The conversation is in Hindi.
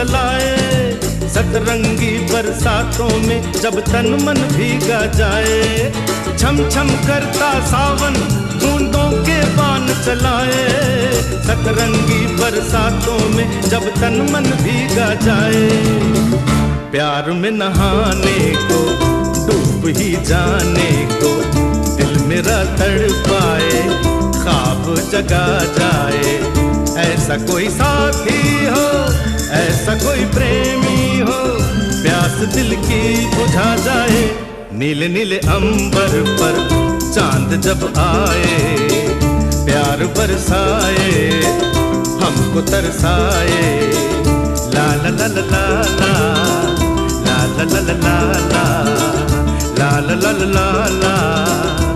चलाए। सतरंगी बरसातों में जब तन मन भीगा जाए, छम छम करता सावन बूंदों के बाण चलाए। सतरंगी बरसातों में जब तन मन भीगा जाए, प्यार में नहाने को डूब ही जाने को दिल मेरा तड़पाए, ख्वाब जगा जाए। ऐसा कोई साथी हो, ऐसा कोई प्रेमी हो, प्यास दिल की बुझा जाए। नीले नीले अंबर पर चांद जब आए, प्यार बरसाए, हमको तरसाए। ला ला ला ला ला ला ला ला ला ला ला ला ला ला ला ला।